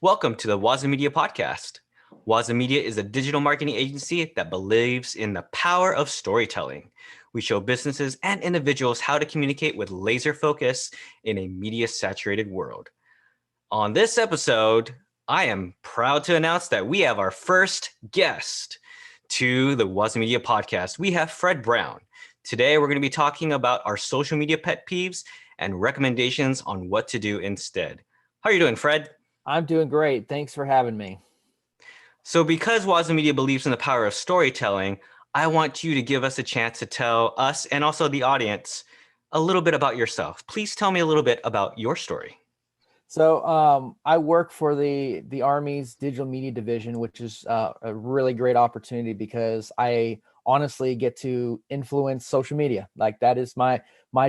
Welcome to the WazaMedia podcast. WazaMedia is a digital marketing agency that believes in the power of storytelling. We show businesses and individuals how to communicate with laser focus in a media-saturated world. On this episode, I am proud to announce that we have our first guest to the WazaMedia podcast. We have Fred Brown. Today, we're going to be talking about our social media pet peeves and recommendations on what to do instead. How are you doing, Fred? I'm doing great. Thanks for having me. So because WazaMedia believes in the power of storytelling, I want you to give us a chance to tell us and also the audience a little bit about yourself. Please tell me a little bit about your story. So I work for the Army's digital media division, which is a really great opportunity because I honestly get to influence social media. Like that is my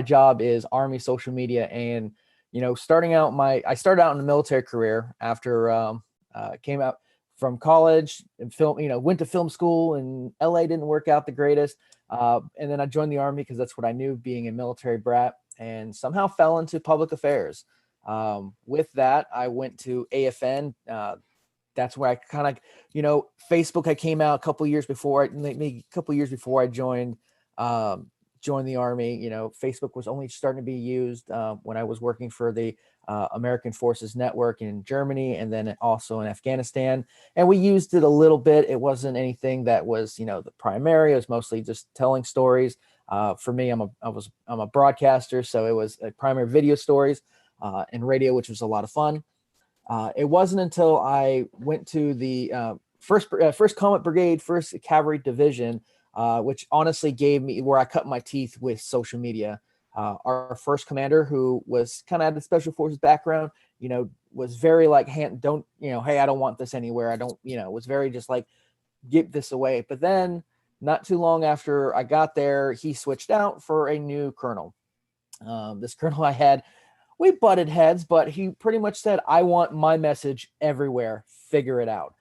job is Army social media. And I started out in the military career after came out from college and went to film school, and LA didn't work out the greatest. And then I joined the Army because that's what I knew, being a military brat, and somehow fell into public affairs. With that, I went to AFN. That's where I kind of, Facebook had came out a couple years before, maybe a couple years before I joined the Army. Facebook was only starting to be used when I was working for the American Forces Network in Germany, and then also in Afghanistan. And we used it a little bit. It wasn't anything that was, the primary. It was mostly just telling stories. For me, I'm a broadcaster, so it was primary video stories. And radio, which was a lot of fun. It wasn't until I went to the first Combat Brigade, 1st Cavalry Division, which honestly gave me where I cut my teeth with social media. Our first commander, who was kind of had a special forces background, was very like, hey, I don't want this anywhere. I don't, was very just like, get this away. But then not too long after I got there, he switched out for a new colonel. This colonel we butted heads, but he pretty much said, I want my message everywhere. Figure it out.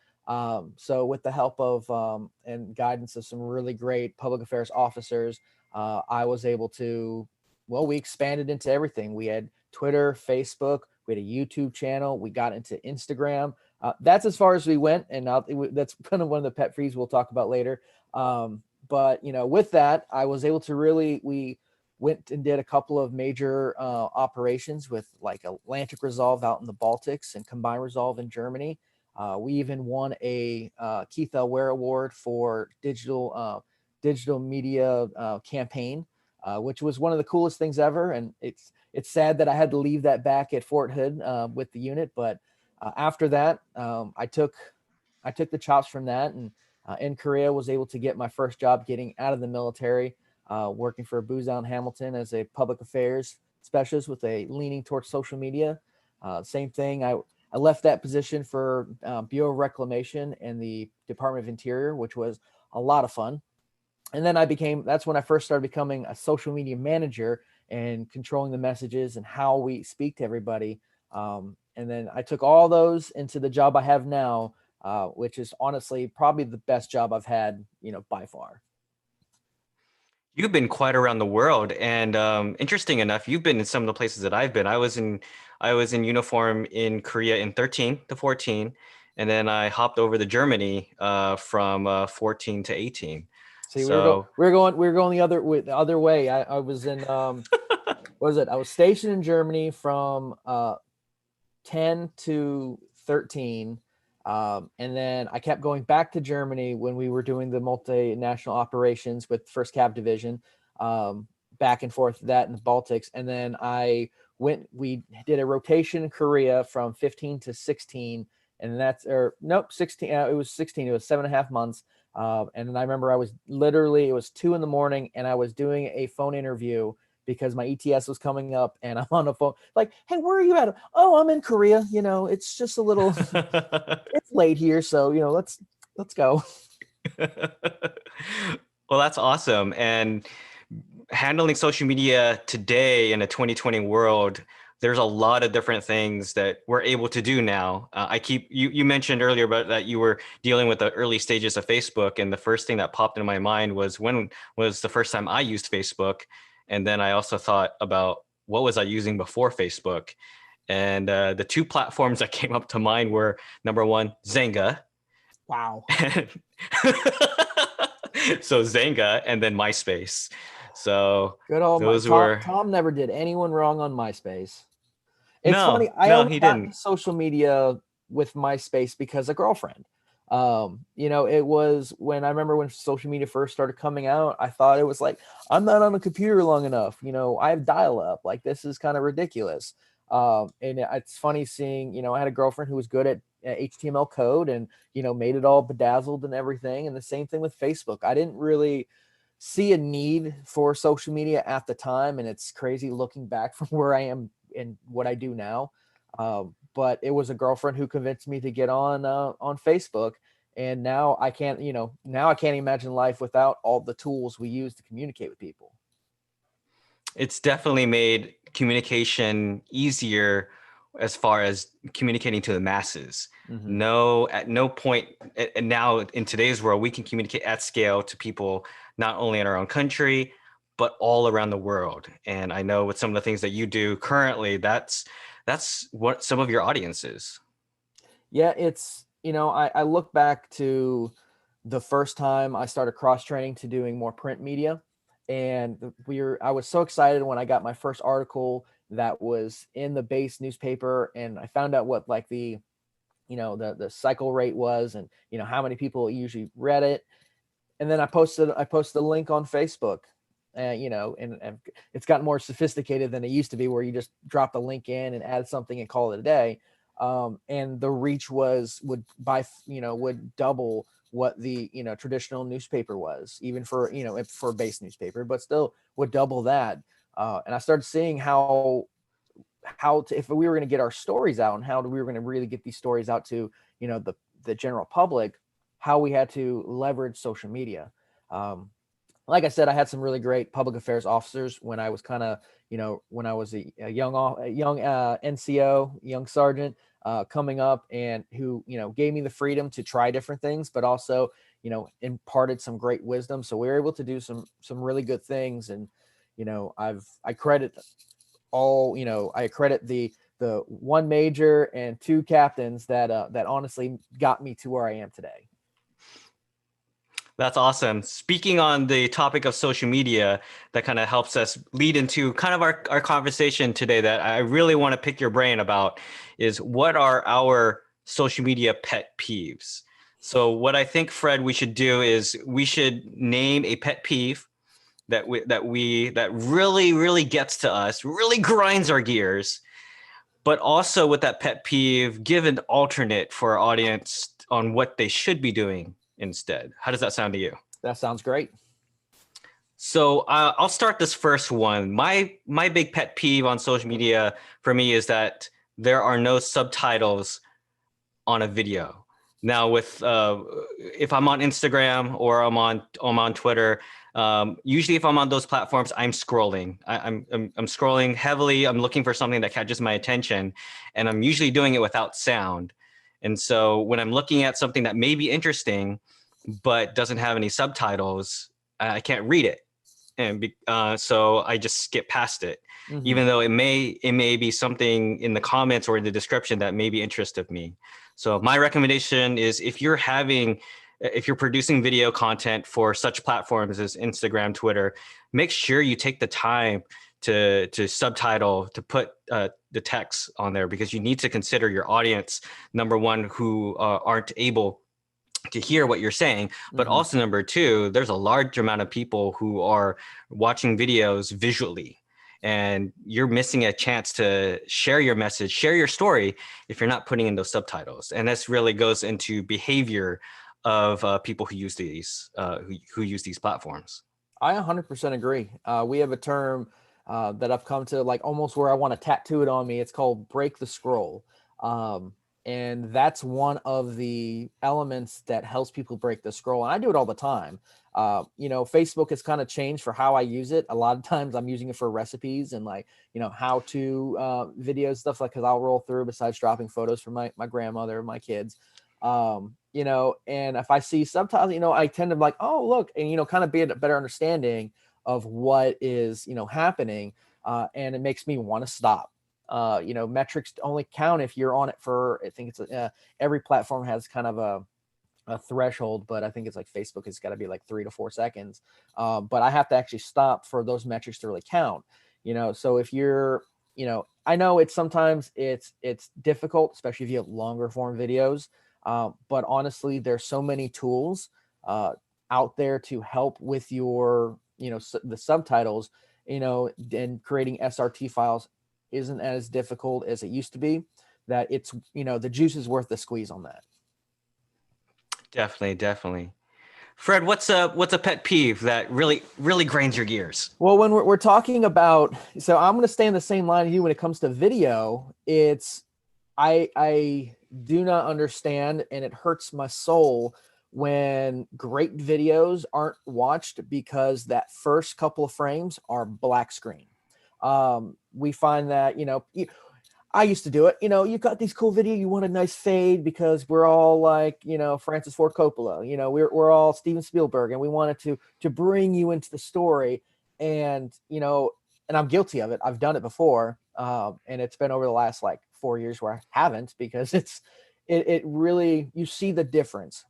So with the help of and guidance of some really great public affairs officers, I was able to, we expanded into everything. We had Twitter, Facebook, we had a YouTube channel. We got into Instagram. That's as far as we went. And that's kind of one of the pet peeves we'll talk about later. But with that, I was able to we went and did a couple of major operations with like Atlantic Resolve out in the Baltics and Combined Resolve in Germany. We even won a Keith L. Ware Award for digital media campaign, which was one of the coolest things ever. And it's sad that I had to leave that back at Fort Hood with the unit. But after that, I took the chops from that, and in Korea was able to get my first job getting out of the military. Working for Booz Allen Hamilton as a public affairs specialist with a leaning towards social media. Same thing. I left that position for Bureau of Reclamation and the Department of Interior, which was a lot of fun. And then that's when I first started becoming a social media manager and controlling the messages and how we speak to everybody. And then I took all those into the job I have now, which is honestly probably the best job I've had, by far. You've been quite around the world, and interesting enough, you've been in some of the places that I've been. I was in uniform in Korea in 13 to 14, and then I hopped over to Germany from 14 to 18. See, we're going the other way. I was in what was it? I was stationed in Germany from 10 to 13. And then I kept going back to Germany when we were doing the multinational operations with 1st Cav Division, back and forth that in the Baltics. And then we did a rotation in Korea from 15 to 16. And 16. It was 16. It was 7.5 months. And then I remember it was 2 a.m. and I was doing a phone interview because my ETS was coming up, and I'm on the phone like, hey, where are you at? Oh, I'm in Korea. It's just a little, it's late here. So, let's go. Well, that's awesome. And handling social media today in a 2020 world, there's a lot of different things that we're able to do now. You mentioned earlier about that you were dealing with the early stages of Facebook. And the first thing that popped into my mind was when was the first time I used Facebook? And then I also thought about what was I using before Facebook? And the two platforms that came up to mind were number one, Zynga. Wow. So Zynga and then MySpace. So Good old those Tom. were Tom never did anyone wrong on MySpace. It's no, funny. I no, only he got into didn't. social media with MySpace because a girlfriend. It was when I remember when social media first started coming out. I thought it was like, I'm not on a computer long enough. I have dial up. Like, this is kind of ridiculous. And it's funny seeing. I had a girlfriend who was good at HTML code and made it all bedazzled and everything. And the same thing with Facebook. I didn't really see a need for social media at the time, and it's crazy looking back from where I am and what I do now. But it was a girlfriend who convinced me to get on Facebook, and now I can't, now I can't imagine life without all the tools we use to communicate with people. It's definitely made communication easier as far as communicating to the masses. Mm-hmm. No, at no point, and now in today's world, we can communicate at scale to people not only in our own country, but all around the world. And I know with some of the things that you do currently, that's what some of your audience is. Yeah, it's, I look back to the first time I started cross training to doing more print media. And I was so excited when I got my first article that was in the base newspaper, and I found out what like the cycle rate was, and how many people usually read it. And then I posted a link on Facebook, and it's gotten more sophisticated than it used to be, where you just drop a link in and add something and call it a day. And the reach would double what the traditional newspaper was, even for a base newspaper, but still would double that. And I started seeing if we were going to get our stories out, and how we were going to really get these stories out to the general public, how we had to leverage social media. um, like I said, I had some really great public affairs officers when I was when I was a young NCO, young sergeant, coming up, and who gave me the freedom to try different things, but also imparted some great wisdom. So we were able to do some really good things. And I credit the one major and two captains that honestly got me to where I am today. That's awesome. Speaking on the topic of social media, that kind of helps us lead into kind of our conversation today that I really want to pick your brain about is what are our social media pet peeves? So what I think, Fred, we should do is we should name a pet peeve that really gets to us, really grinds our gears, but also with that pet peeve, give an alternate for our audience on what they should be doing instead. How does that sound to you? That sounds great. So I'll start this first one. My big pet peeve on social media for me is that there are no subtitles on a video. Now, with if I'm on Instagram or I'm on Twitter, usually if I'm on those platforms, I'm scrolling. I'm scrolling heavily. I'm looking for something that catches my attention, and I'm usually doing it without sound. And so when I'm looking at something that may be interesting but doesn't have any subtitles, I can't read it, and so I just skip past it, Mm-hmm. even though it may be something in the comments or in the description that may be interest of me. So my recommendation is if you're producing video content for such platforms as Instagram, Twitter, make sure you take the time to subtitle, to put the text on there, because you need to consider your audience, number one, who aren't able to hear what you're saying, but Mm-hmm. also number two, there's a large amount of people who are watching videos visually, and you're missing a chance to share your message, share your story, if you're not putting in those subtitles. And this really goes into behavior of people who use who use these platforms. I 100% agree. We have a term that I've come to, like, almost where I want to tattoo it on me. It's called break the scroll. Um, and that's one of the elements that helps people break the scroll. And I do it all the time. Facebook has kind of changed for how I use it. A lot of times I'm using it for recipes and, like, how to videos, stuff like, because I'll roll through besides dropping photos for my grandmother, my kids. And if I see subtitles, I tend to be like, oh, look, and, kind of be a better understanding of what is, happening. And it makes me want to stop. Metrics only count if you're on it for, I think it's every platform has kind of a threshold, but I think it's like Facebook has got to be like 3 to 4 seconds. But I have to actually stop for those metrics to really count. So if you're, I know sometimes it's difficult, especially if you have longer form videos. But honestly, there's so many tools out there to help with your, the subtitles, and creating SRT files isn't as difficult as it used to be, that it's, the juice is worth the squeeze on that. Definitely, definitely. Fred, what's a pet peeve that really grinds your gears? Well, when we're talking about, so I'm going to stay in the same line as you when it comes to video. I do not understand, and it hurts my soul when great videos aren't watched because that first couple of frames are black screen. We find that, I used to do it. You got these cool video, you want a nice fade because we're all like, Francis Ford Coppola, we're all Steven Spielberg, and we wanted to bring you into the story. And, and I'm guilty of it. I've done it before. And it's been over the last like 4 years where I haven't, because it really, you see the difference.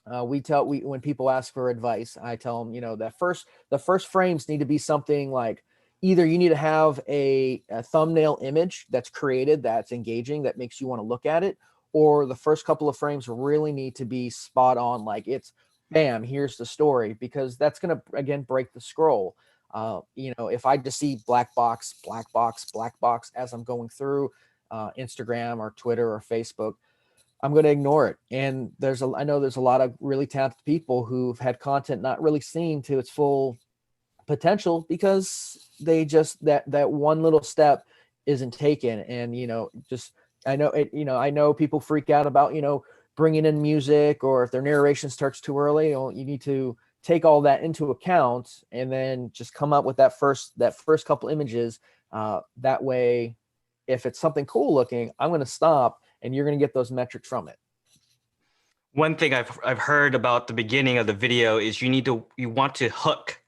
When people ask for advice, I tell them, the first frames need to be something like, either you need to have a thumbnail image that's created, that's engaging, that makes you want to look at it, or the first couple of frames really need to be spot on. Like it's bam, here's the story, because that's going to, again, break the scroll. If I just see black box as I'm going through Instagram or Twitter or Facebook, I'm going to ignore it. And I know there's a lot of really talented people who've had content not really seen to its full potential because they just that one little step isn't taken. And I know people freak out about bringing in music, or if their narration starts too early. You need to take all that into account and then just come up with that first couple images. That way, if it's something cool looking, I'm going to stop, and you're going to get those metrics from it. One thing I've heard about the beginning of the video is you want to hook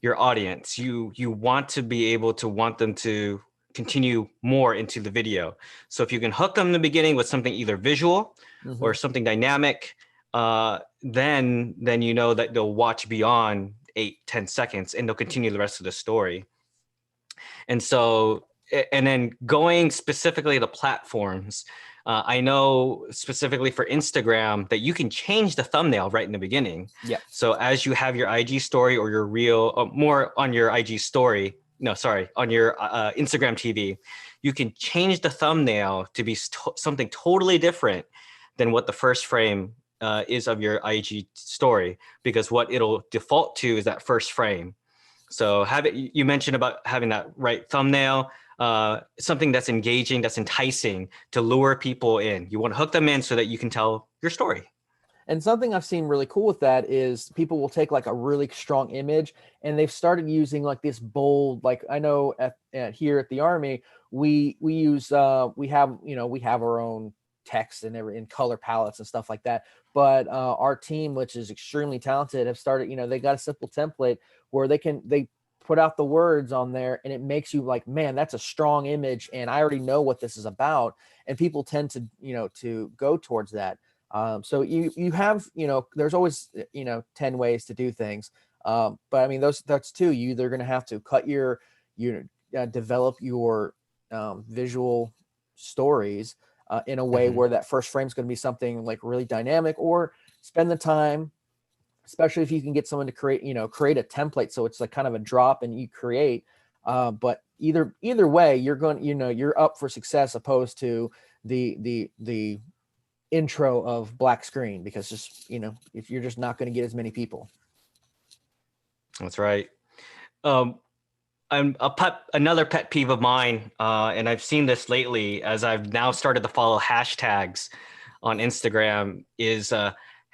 your audience. You want to be able to want them to continue more into the video. So if you can hook them in the beginning with something either visual or something dynamic, then you know that they'll watch beyond 8-10 seconds and they'll continue the rest of the story. And so, and then going specifically to platforms, I know specifically for Instagram that you can change the thumbnail right in the beginning. Yeah. So as you have your IG story or your reel, more on your IG story, on your Instagram TV, you can change the thumbnail to be something totally different than what the first frame is of your IG story, because what it'll default to is that first frame. So you mentioned about having that right thumbnail, something that's engaging, that's enticing to lure people in. You want to hook them in so that you can tell your story. And something I've seen really cool with that is people will take like a really strong image, and they've started using like this bold, like I know here at the Army, we use, we have our own text and in color palettes and stuff like that. But our team, which is extremely talented, have started, they got a simple template where they put out the words on there, and it makes you like, man, that's a strong image, and I already know what this is about. And people tend to, to go towards that. So you have, there's always, 10 ways to do things. But I mean, that's two. They're going to have to develop your visual stories in a way where that first frame is going to be something like really dynamic, or spend the time, especially if you can get someone to create a template. So it's like kind of a drop and you create, but either way, you're going, you're up for success, opposed to the intro of black screen, because just, if you're just not going to get as many people. That's right. Another pet peeve of mine, and I've seen this lately as I've now started to follow hashtags on Instagram, is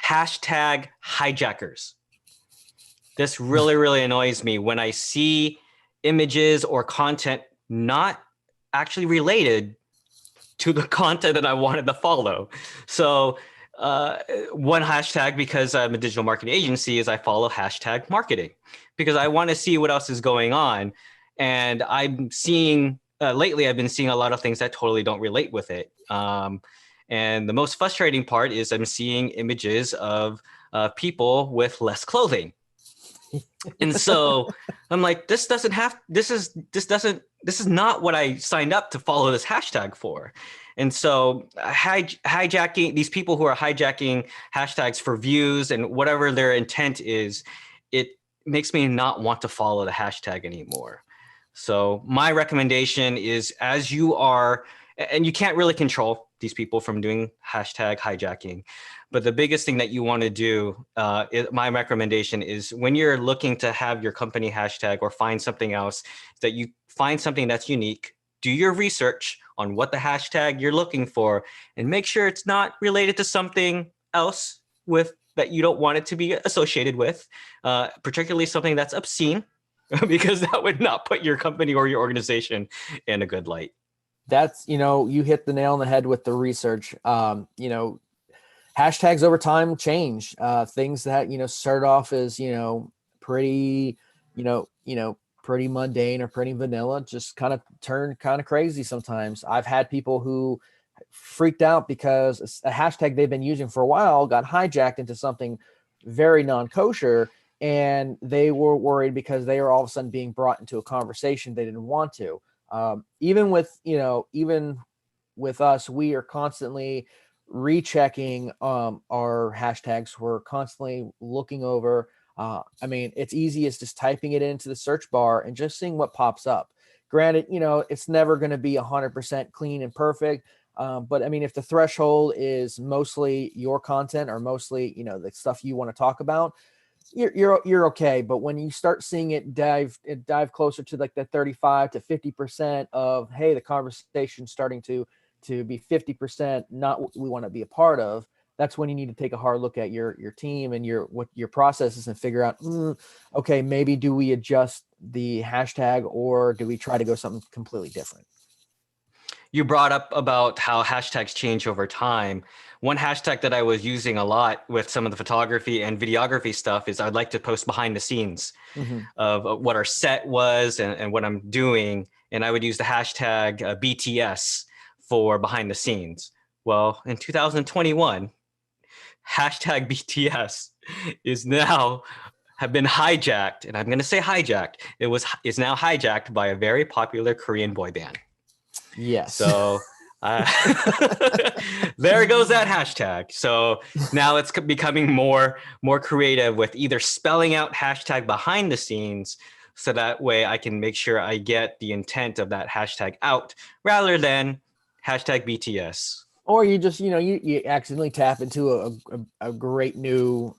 hashtag hijackers. This really annoys me when I see images or content not actually related to the content that I wanted to follow. So one hashtag, because I'm a digital marketing agency, is I follow hashtag marketing, because I want to see what else is going on. And I'm seeing lately I've been seeing a lot of things that totally don't relate with it. And the most frustrating part is I'm seeing images of people with less clothing. And so I'm like, this is not what I signed up to follow this hashtag for. And so hijacking these people who are hijacking hashtags for views and whatever their intent is, it makes me not want to follow the hashtag anymore. So my recommendation is, as you are, and you can't really control these people from doing hashtag hijacking, but the biggest thing that you want to do, my recommendation is, when you're looking to have your company hashtag or find something else, that you find something that's unique, do your research on what the hashtag you're looking for, and make sure it's not related to something else with that you don't want it to be associated with, particularly something that's obscene, because that would not put your company or your organization in a good light. That's, you hit the nail on the head with the research. Hashtags over time change. Things that, start off as, pretty, pretty mundane or pretty vanilla, just kind of turn kind of crazy sometimes. I've had people who freaked out because a hashtag they've been using for a while got hijacked into something very non-kosher, and they were worried because they were all of a sudden being brought into a conversation they didn't want to. Even with us, we are constantly rechecking our hashtags. We're constantly looking over. It's easy as just typing it into the search bar and just seeing what pops up. Granted, it's never going to be 100% clean and perfect. But if the threshold is mostly your content or mostly, the stuff you want to talk about, you're okay. But when you start seeing it dive closer to like the 35 to 50% of, hey, the conversation's starting to be 50% not what we want to be a part of, that's when you need to take a hard look at your team and your processes and figure out, okay, maybe do we adjust the hashtag or do we try to go something completely different? You brought up about how hashtags change over time. One hashtag that I was using a lot with some of the photography and videography stuff is, I'd like to post behind the scenes of what our set was and what I'm doing. And I would use the hashtag BTS for behind the scenes. Well, in 2021, hashtag BTS is now have been hijacked, and I'm going to say hijacked. Is now hijacked by a very popular Korean boy band. Yes. So there goes that hashtag. So now it's becoming more creative with either spelling out hashtag behind the scenes, so that way I can make sure I get the intent of that hashtag out, rather than hashtag BTS. Or you just, you accidentally tap into a great new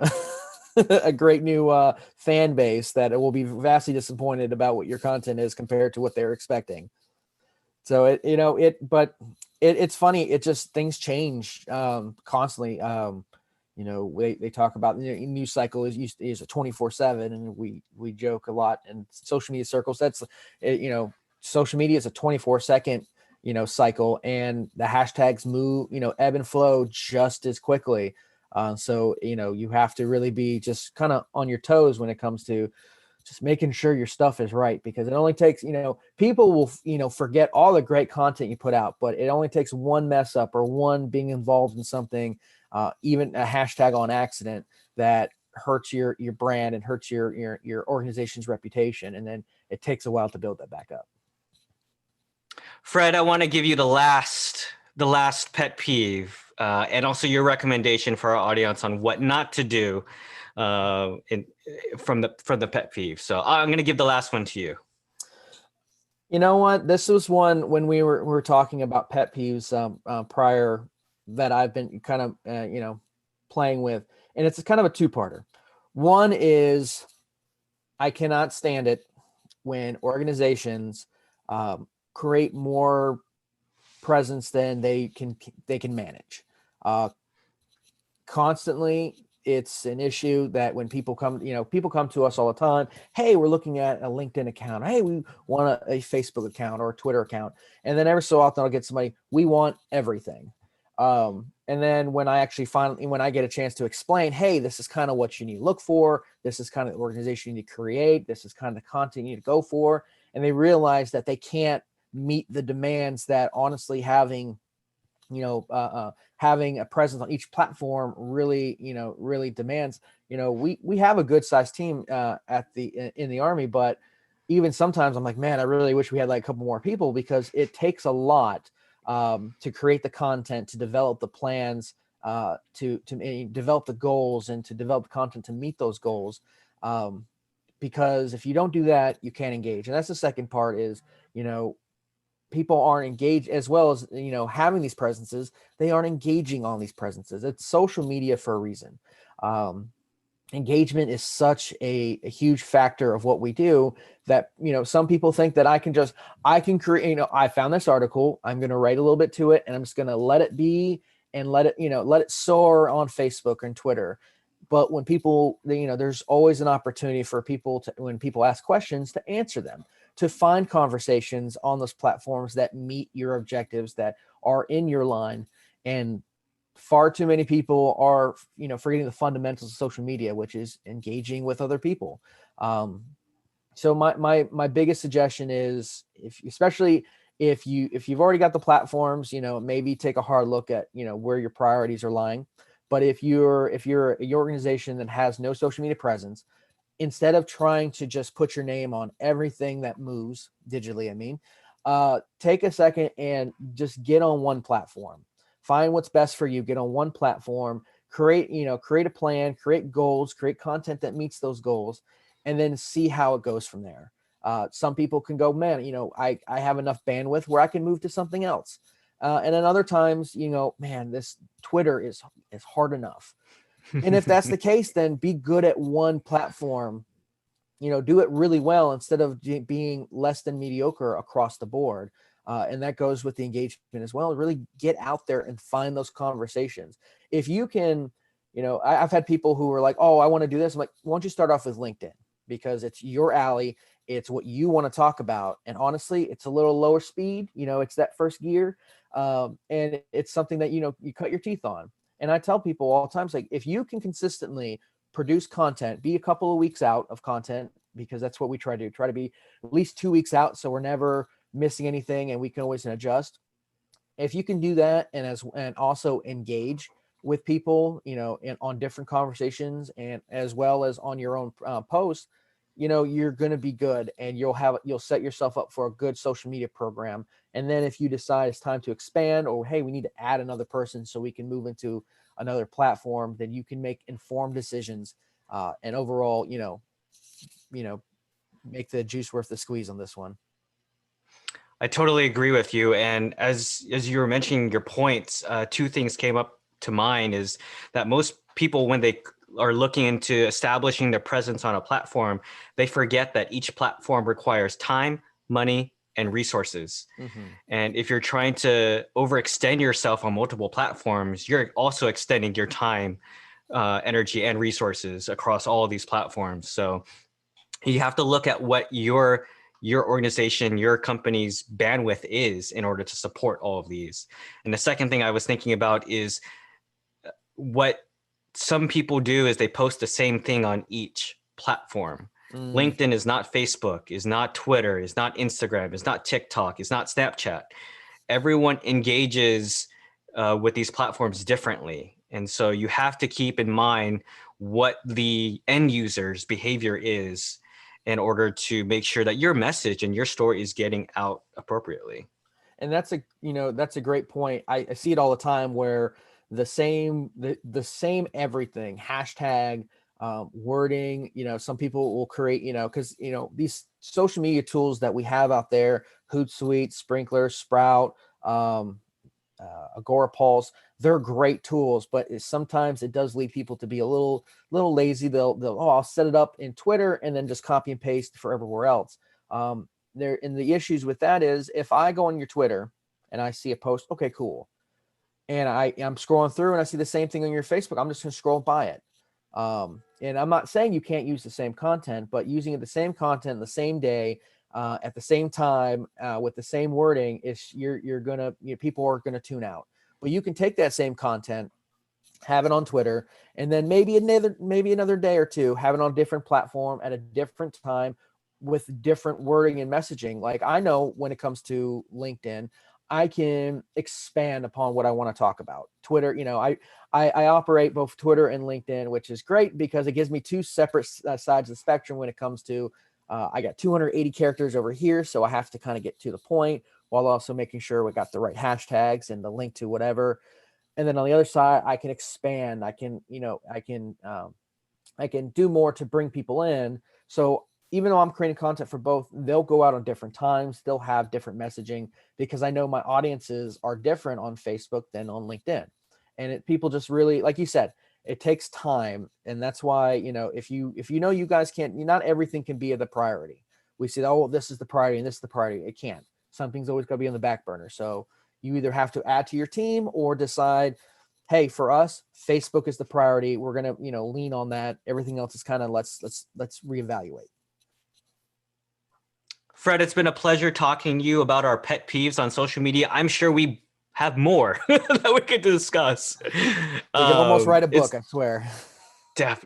a great new fan base that will be vastly disappointed about what your content is compared to what they're expecting. So it's funny. It just, things change constantly. They talk about news cycle is a 24/7, and we joke a lot in social media circles. That's social media is a 24-second cycle, and the hashtags move, ebb and flow just as quickly. So you have to really be just kind of on your toes when it comes to just making sure your stuff is right, because it only takes, people will, forget all the great content you put out, but it only takes one mess up or one being involved in something, even a hashtag on accident, that hurts your brand and hurts your organization's reputation. And then it takes a while to build that back up. Fred, I want to give you the last pet peeve, and also your recommendation for our audience on what not to do from the pet peeve. So I'm going to give the last one to you. You know what? This was one when we were talking about pet peeves prior, that I've been kind of playing with, and it's kind of a two-parter. One is, I cannot stand it when organizations create more presence than they can manage. Constantly, it's an issue that when people come to us all the time. Hey, we're looking at a LinkedIn account. Hey, we want a Facebook account or a Twitter account. And then every so often I'll get somebody, we want everything. And then when I get a chance to explain, hey, this is kind of what you need to look for. This is kind of the organization you need to create. This is kind of the content you need to go for. And they realize that they can't meet the demands that honestly having a presence on each platform really, really demands. We have a good sized team in the Army, but even sometimes I'm like, man, I really wish we had like a couple more people, because it takes a lot to create the content, to develop the plans, to develop the goals, and to develop content to meet those goals. Because if you don't do that, you can't engage. And that's the second part is, people aren't engaged, as well as, having these presences, they aren't engaging on these presences. It's social media for a reason. Engagement is such a huge factor of what we do, that, some people think that I can create, I found this article, I'm going to write a little bit to it, and I'm just going to let it be, and let it soar on Facebook and Twitter. But when people, there's always an opportunity for people to, when people ask questions, to answer them, to find conversations on those platforms that meet your objectives, that are in your line. And far too many people are, forgetting the fundamentals of social media, which is engaging with other people. So my biggest suggestion is, especially if you've already got the platforms, maybe take a hard look at, where your priorities are lying. But if you're an organization that has no social media presence, instead of trying to just put your name on everything that moves digitally, take a second and just get on one platform. Find what's best for you. Get on one platform. Create a plan. Create goals. Create content that meets those goals, and then see how it goes from there. Some people can go, man, I have enough bandwidth where I can move to something else. And then other times, man, this Twitter is hard enough. And if that's the case, then be good at one platform, do it really well, instead of being less than mediocre across the board. And that goes with the engagement as well. Really get out there and find those conversations. If you can, I've had people who are like, oh, I want to do this. I'm like, why don't you start off with LinkedIn? Because it's your alley. It's what you want to talk about. And honestly, it's a little lower speed. It's that first gear. And it's something that, you cut your teeth on. And I tell people all the time, like, if you can consistently produce content, be a couple of weeks out of content, because that's what we try to do. Try to be at least 2 weeks out, so we're never missing anything, and we can always adjust. If you can do that, and also engage with people, on different conversations, and as well as on your own posts, you're going to be good, and you'll set yourself up for a good social media program. And then if you decide it's time to expand, or hey, we need to add another person so we can move into another platform, then you can make informed decisions, and overall, make the juice worth the squeeze on this one. I totally agree with you. And as you were mentioning your points, two things came up to mind. Is that most people, when they are looking into establishing their presence on a platform, they forget that each platform requires time, money, and resources. Mm-hmm. And if you're trying to overextend yourself on multiple platforms, you're also extending your time, energy, and resources across all of these platforms. So you have to look at what your organization, your company's bandwidth is in order to support all of these. And the second thing I was thinking about is what some people do is they post the same thing on each platform. LinkedIn is not Facebook, is not Twitter, is not Instagram, is not TikTok, is not Snapchat. Everyone engages with these platforms differently. And so you have to keep in mind what the end user's behavior is in order to make sure that your message and your story is getting out appropriately. And that's a great point. I see it all the time, where the same everything, hashtag, wording, some people will create, because, these social media tools that we have out there, Hootsuite, Sprinkler, Sprout, Agorapulse, they're great tools, but sometimes it does lead people to be a little lazy. They'll I'll set it up in Twitter and then just copy and paste for everywhere else. And the issues with that is, if I go on your Twitter and I see a post, okay, cool, and I'm scrolling through and I see the same thing on your Facebook, I'm just going to scroll by it. And I'm not saying you can't use the same content, but using the same content the same day, at the same time, with the same wording, is people are gonna tune out. But you can take that same content, have it on Twitter, and then maybe another day or two, have it on a different platform at a different time, with different wording and messaging. Like I know when it comes to LinkedIn, I can expand upon what I want to talk about. Twitter, I operate both Twitter and LinkedIn, which is great because it gives me two separate sides of the spectrum when it comes to. I got 280 characters over here, so I have to kind of get to the point while also making sure we got the right hashtags and the link to whatever. And then on the other side, I can expand. I can do more to bring people in. So even though I'm creating content for both, they'll go out on different times. They'll have different messaging because I know my audiences are different on Facebook than on LinkedIn. And people just really, like you said, it takes time. And that's why, if you know, you guys can't, not everything can be the priority. We say, oh, well, this is the priority and this is the priority. It can't. Something's always got to be on the back burner. So you either have to add to your team or decide, hey, for us, Facebook is the priority. We're gonna, lean on that. Everything else is kind of let's reevaluate. Fred, it's been a pleasure talking to you about our pet peeves on social media. I'm sure we have more that we could discuss. We could almost write a It's book, I swear.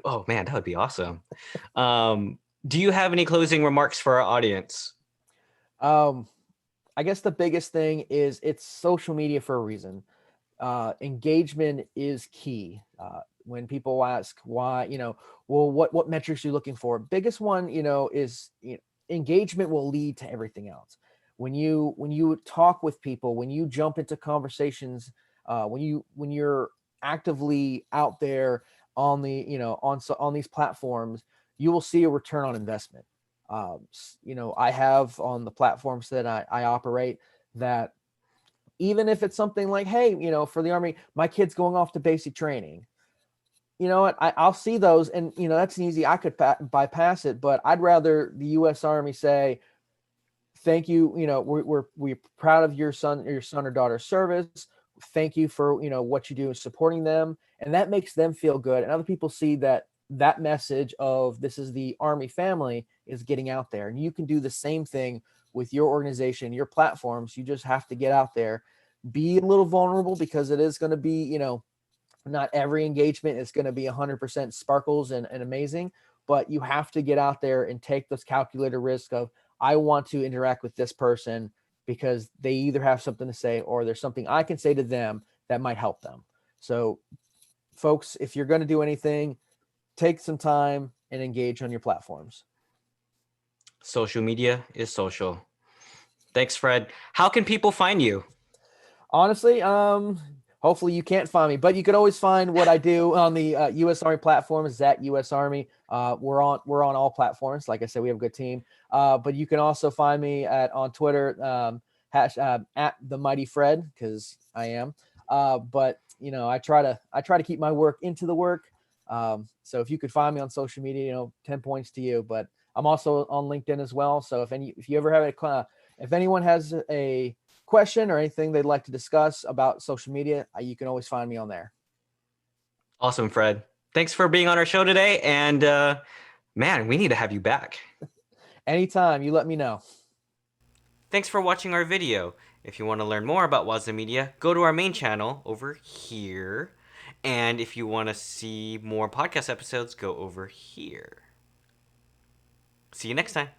oh man, that would be awesome. Do you have any closing remarks for our audience? I guess the biggest thing is it's social media for a reason. Engagement is key. When people ask why, well, what metrics are you looking for? Biggest one, is engagement will lead to everything else. When you talk with people, when you jump into conversations, when you're actively out there on the on these platforms, you will see a return on investment. I have on the platforms that I operate that even if it's something like, hey, for the Army, my kid's going off to basic training. You know what? I'll see those, and that's easy. I could bypass it, but I'd rather the U.S. Army say, "Thank you. We're proud of your son or daughter's service. Thank you for what you do in supporting them," and that makes them feel good, and other people see that message of this is the Army family is getting out there, and you can do the same thing with your organization, your platforms. You just have to get out there, be a little vulnerable because it is going to be, not every engagement is going to be 100% sparkles and amazing, but you have to get out there and take those calculated risks of, I want to interact with this person because they either have something to say or there's something I can say to them that might help them. So folks, if you're going to do anything, take some time and engage on your platforms. Social media is social. Thanks, Fred. How can people find you? Honestly, hopefully you can't find me, but you could always find what I do on the U.S. Army platforms at U.S. Army. We're on all platforms. Like I said, we have a good team. But you can also find me on Twitter, at the Mighty Fred, because I am. But I try to keep my work into the work. So if you could find me on social media, 10 points to you. But I'm also on LinkedIn as well. So if you ever have if anyone has a question or anything they'd like to discuss about social media, you can always find me on there. Awesome, Fred. Thanks for being on our show today. And man, we need to have you back. Anytime, you let me know. Thanks for watching our video. If you want to learn more about WazaMedia, go to our main channel over here. And if you want to see more podcast episodes, go over here. See you next time.